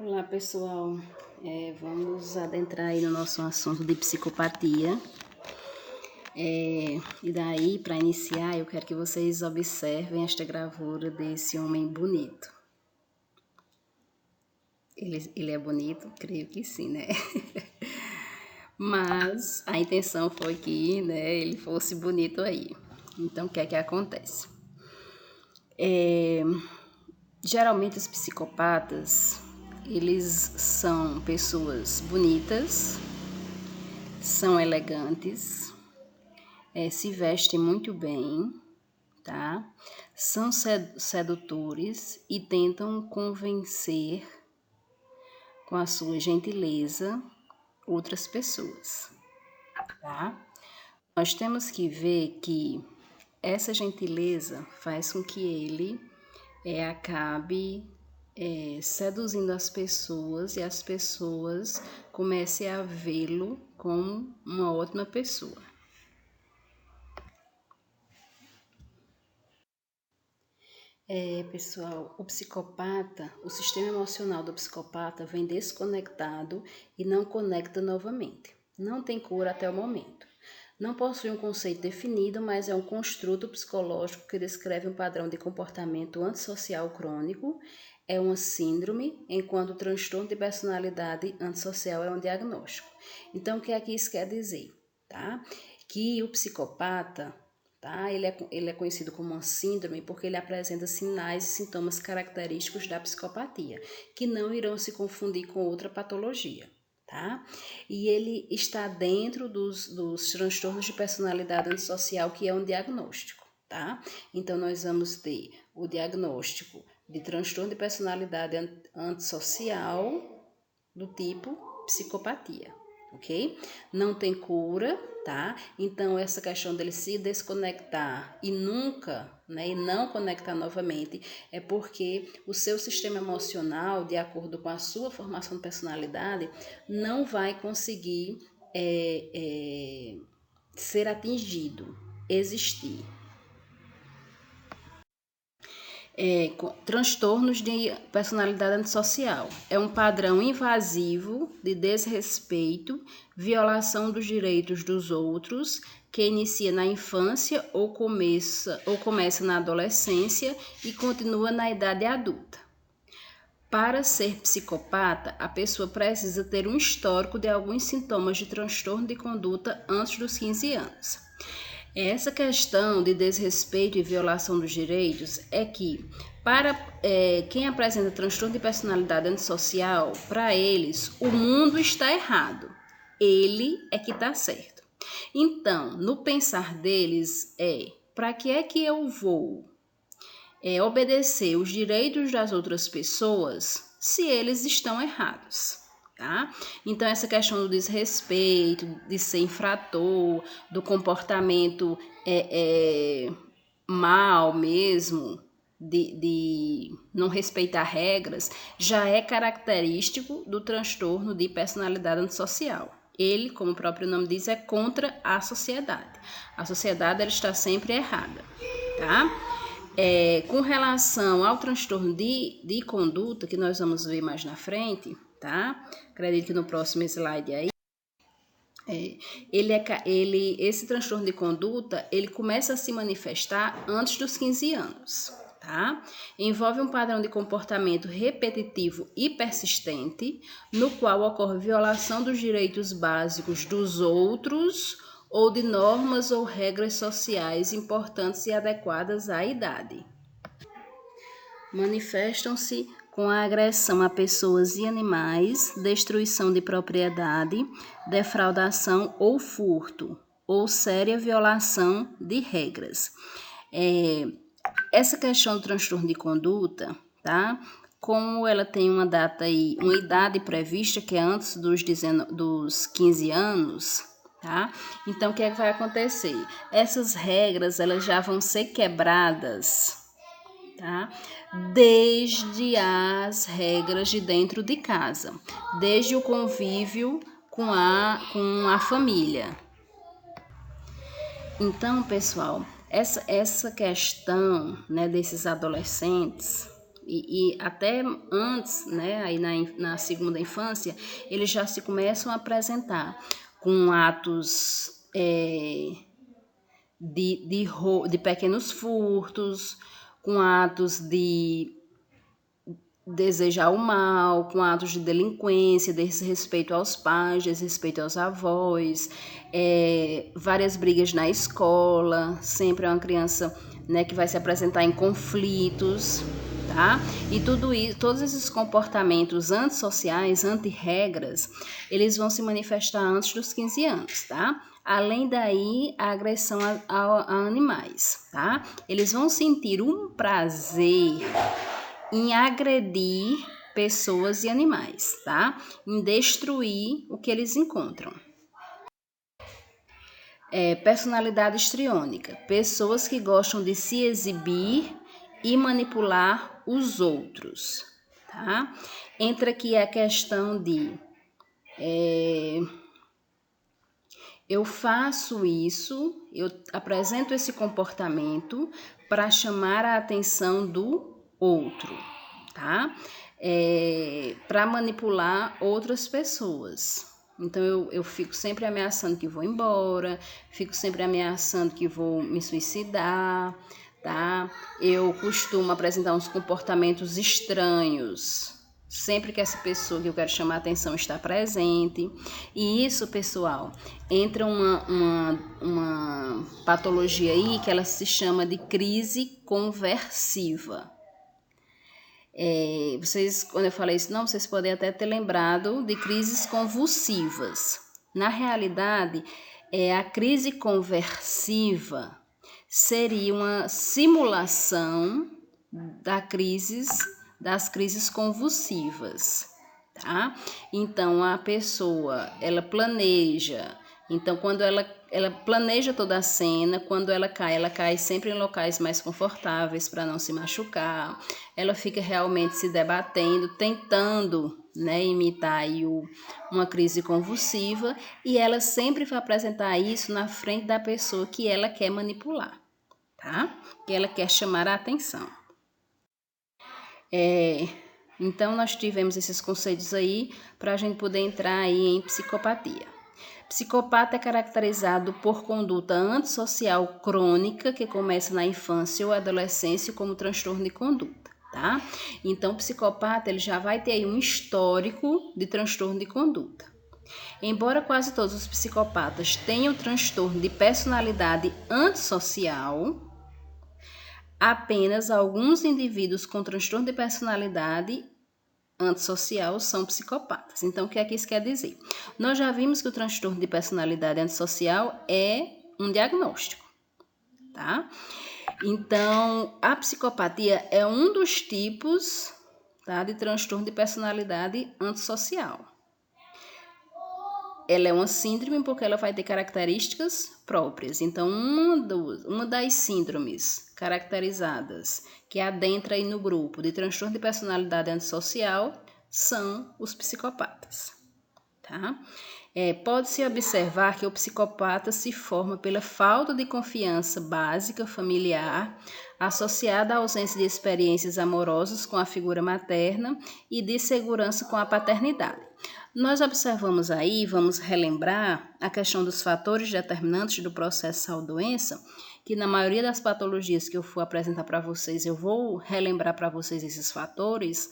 Olá pessoal, vamos adentrar aí no nosso assunto de psicopatia. E daí, para iniciar, eu quero que vocês observem esta gravura desse homem bonito. Ele é bonito? Creio que sim, né? Mas a intenção foi que, ele fosse bonito aí. Então, o que é que acontece? Geralmente os psicopatas, eles são pessoas bonitas, são elegantes, se vestem muito bem, tá? São sedutores e tentam convencer com a sua gentileza outras pessoas, tá? Nós temos que ver que essa gentileza faz com que ele acabe seduzindo as pessoas e as pessoas comecem a vê-lo como uma ótima pessoa. Pessoal, o sistema emocional do psicopata vem desconectado e não conecta novamente. Não tem cura até o momento. Não possui um conceito definido, mas é um construto psicológico que descreve um padrão de comportamento antissocial crônico, é uma síndrome, enquanto o transtorno de personalidade antissocial é um diagnóstico. Então, o que é que isso quer dizer? Tá? Que o psicopata, tá? Ele é conhecido como uma síndrome porque ele apresenta sinais e sintomas característicos da psicopatia, que não irão se confundir com outra patologia. Tá? E ele está dentro dos transtornos de personalidade antissocial, que é um diagnóstico, tá? Então, nós vamos ter o diagnóstico de transtorno de personalidade antissocial do tipo psicopatia, ok? Não tem cura, tá? Então, essa questão dele se desconectar e nunca, e não conectar novamente, é porque o seu sistema emocional, de acordo com a sua formação de personalidade, não vai conseguir ser atingido, existir. Transtornos de personalidade antissocial. É um padrão invasivo de desrespeito, violação dos direitos dos outros, que inicia na infância ou começa na adolescência e continua na idade adulta. Para ser psicopata, a pessoa precisa ter um histórico de alguns sintomas de transtorno de conduta antes dos 15 anos. Essa questão de desrespeito e violação dos direitos é que, para quem apresenta transtorno de personalidade antissocial, para eles, o mundo está errado. Ele é que está certo. Então, no pensar deles para que é que eu vou obedecer os direitos das outras pessoas se eles estão errados? Tá? Então, essa questão do desrespeito, de ser infrator, do comportamento mal mesmo, de não respeitar regras, já é característico do transtorno de personalidade antissocial. Ele, como o próprio nome diz, é contra a sociedade. A sociedade ela está sempre errada, tá? Com relação ao transtorno de conduta, que nós vamos ver mais na frente, tá? Acredito que no próximo slide aí, esse transtorno de conduta, ele começa a se manifestar antes dos 15 anos, tá? Envolve um padrão de comportamento repetitivo e persistente, no qual ocorre violação dos direitos básicos dos outros ou de normas ou regras sociais importantes e adequadas à idade. Manifestam-se com a agressão a pessoas e animais, destruição de propriedade, defraudação ou furto, ou séria violação de regras. Essa questão do transtorno de conduta, tá? Como ela tem uma data aí, uma idade prevista, que é antes dos 15 anos, tá? Então, o que é que vai acontecer? Essas regras, elas já vão ser quebradas, tá? Desde as regras de dentro de casa, desde o convívio com a família. Então, pessoal, essa questão, desses adolescentes, e até antes, né, aí na segunda infância, eles já se começam a apresentar com atos de pequenos furtos, com atos de desejar o mal, com atos de delinquência, desrespeito aos pais, desrespeito aos avós, várias brigas na escola, sempre é uma criança, né, que vai se apresentar em conflitos, tá? E tudo isso, todos esses comportamentos antissociais, anti-regras, eles vão se manifestar antes dos 15 anos, tá? Além daí, a agressão a animais, tá? Eles vão sentir um prazer em agredir pessoas e animais, tá? Em destruir o que eles encontram. Personalidade histriônica. Pessoas que gostam de se exibir e manipular os outros, tá? Entra aqui a questão de eu faço isso, eu apresento esse comportamento para chamar a atenção do outro, tá? Para manipular outras pessoas. Então, eu fico sempre ameaçando que vou embora, fico sempre ameaçando que vou me suicidar, tá? Eu costumo apresentar uns comportamentos estranhos, sempre que essa pessoa que eu quero chamar a atenção está presente. E isso, pessoal, entra uma patologia aí que ela se chama de crise conversiva. Vocês, quando eu falei isso, não, vocês podem até ter lembrado de crises convulsivas. Na realidade, a crise conversiva seria uma simulação das crises convulsivas, tá? Então, a pessoa, ela planeja. Então, quando ela planeja toda a cena, quando ela cai sempre em locais mais confortáveis para não se machucar. Ela fica realmente se debatendo, tentando, né, imitar aí uma crise convulsiva, e ela sempre vai apresentar isso na frente da pessoa que ela quer manipular, tá? Que ela quer chamar a atenção. Então, nós tivemos esses conceitos aí para a gente poder entrar aí em psicopatia. Psicopata é caracterizado por conduta antissocial crônica que começa na infância ou adolescência como transtorno de conduta, tá? Então, o psicopata ele já vai ter aí um histórico de transtorno de conduta. Embora quase todos os psicopatas tenham transtorno de personalidade antissocial, apenas alguns indivíduos com transtorno de personalidade antissocial são psicopatas. Então, o que é que isso quer dizer? Nós já vimos que o transtorno de personalidade antissocial é um diagnóstico, tá? Então, a psicopatia é um dos tipos, tá, de transtorno de personalidade antissocial. Ela é uma síndrome porque ela vai ter características próprias. Então, uma das síndromes caracterizadas que adentra aí no grupo de transtorno de personalidade antissocial são os psicopatas, tá? Pode-se observar que o psicopata se forma pela falta de confiança básica familiar associada à ausência de experiências amorosas com a figura materna e de segurança com a paternidade. Nós observamos aí, vamos relembrar a questão dos fatores determinantes do processo saúde-doença, que na maioria das patologias que eu for apresentar para vocês, eu vou relembrar para vocês esses fatores,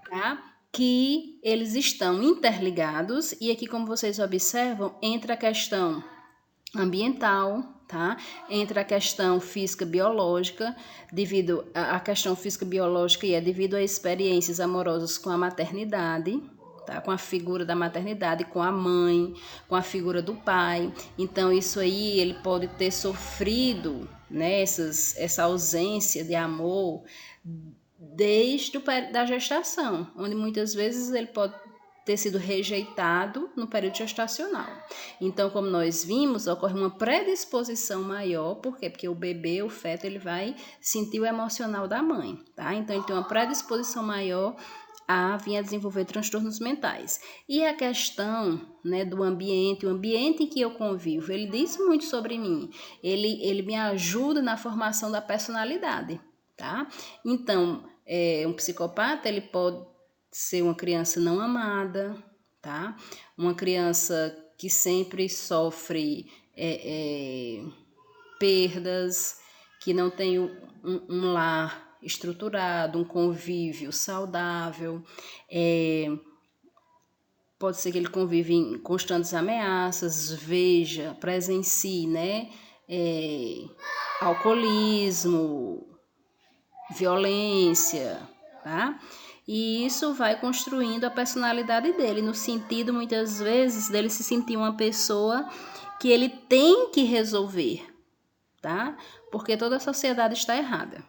tá? Que eles estão interligados e aqui, como vocês observam, entra a questão ambiental, tá? Entra a questão física biológica, devido à questão física biológica e é devido a experiências amorosas com a maternidade, tá? Com a figura da maternidade, com a mãe, com a figura do pai. Então, isso aí ele pode ter sofrido, né, essa ausência de amor desde da gestação, onde muitas vezes ele pode ter sido rejeitado no período gestacional. Então, como nós vimos, ocorre uma predisposição maior, por quê? Porque o bebê, o feto, ele vai sentir o emocional da mãe, tá? Então, ele tem uma predisposição maior a vir a desenvolver transtornos mentais. E a questão, né, do ambiente, o ambiente em que eu convivo, ele diz muito sobre mim, ele me ajuda na formação da personalidade, tá? Então, Um psicopata, ele pode ser uma criança não amada, tá? Uma criança que sempre sofre perdas, que não tem um lar estruturado, um convívio saudável, pode ser que ele convive em constantes ameaças, presencie, né? Alcoolismo, violência, tá? E isso vai construindo a personalidade dele, no sentido, muitas vezes, dele se sentir uma pessoa que ele tem que resolver, tá? Porque toda a sociedade está errada.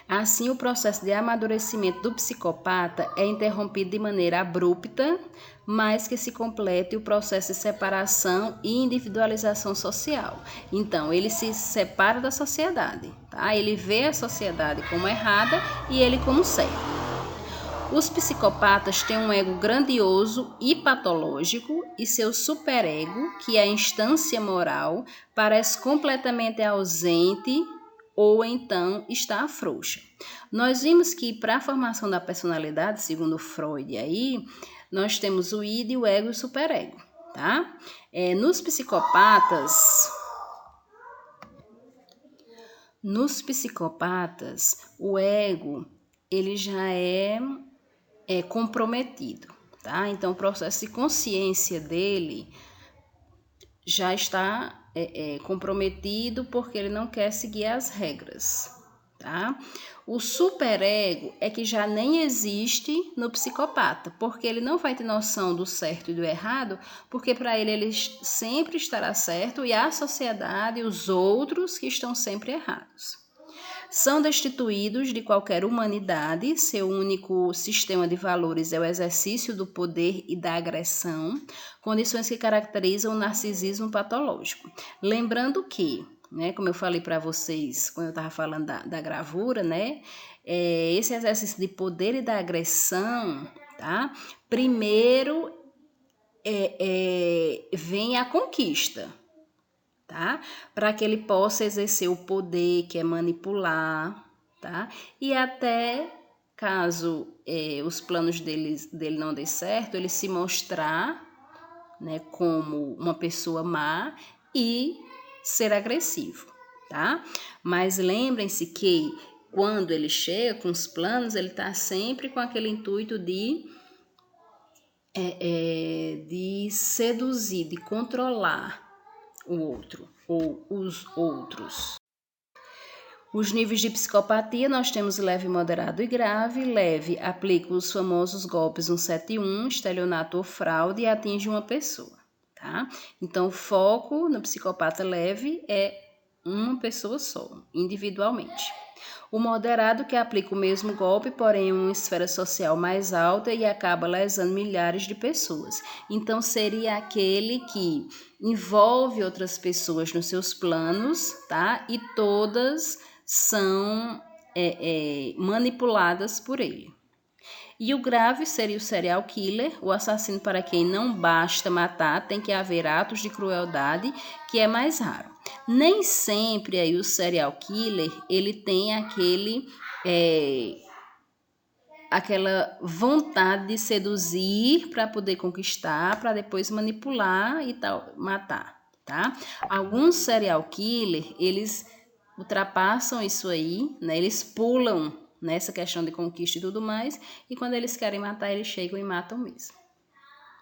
Assim, o processo de amadurecimento do psicopata é interrompido de maneira abrupta, mas que se complete o processo de separação e individualização social. Então, ele se separa da sociedade, tá? Ele vê a sociedade como errada e ele como certo. Os psicopatas têm um ego grandioso e patológico e seu superego, que é a instância moral, parece completamente ausente ou então está frouxa. Nós vimos que para a formação da personalidade, segundo Freud aí, nós temos o id, o ego e o superego, tá? Nos psicopatas, o ego, ele já é comprometido, tá? Então, o processo de consciência dele já está comprometido porque ele não quer seguir as regras, tá? O superego é que já nem existe no psicopata, porque ele não vai ter noção do certo e do errado, porque para ele sempre estará certo e a sociedade, os outros que estão sempre errados. São destituídos de qualquer humanidade, seu único sistema de valores é o exercício do poder e da agressão, condições que caracterizam o narcisismo patológico. Lembrando que, né, como eu falei para vocês quando eu estava falando da gravura, né, esse exercício de poder e da agressão, tá? Primeiro vem a conquista, tá? Para que ele possa exercer o poder, que é manipular, tá? E até caso os planos dele não dê certo, ele se mostrar, né, como uma pessoa má e ser agressivo, tá? Mas lembrem-se que quando ele chega com os planos, ele está sempre com aquele intuito de seduzir, de controlar o outro ou os outros. Os níveis de psicopatia, nós temos leve, moderado e grave. Leve aplica os famosos golpes 171, estelionato ou fraude e atinge uma pessoa, tá? Então, o foco no psicopata leve é uma pessoa só, individualmente. O moderado, que aplica o mesmo golpe, porém em uma esfera social mais alta e acaba lesando milhares de pessoas. Então, seria aquele que envolve outras pessoas nos seus planos, tá? E todas são manipuladas por ele. E o grave seria o serial killer, o assassino para quem não basta matar, tem que haver atos de crueldade, que é mais raro. Nem sempre aí o serial killer, ele tem aquela vontade de seduzir para poder conquistar, para depois manipular e tal, matar, tá? Alguns serial killer, eles ultrapassam isso aí, né? Eles pulam nessa questão de conquista e tudo mais, e quando eles querem matar, eles chegam e matam mesmo.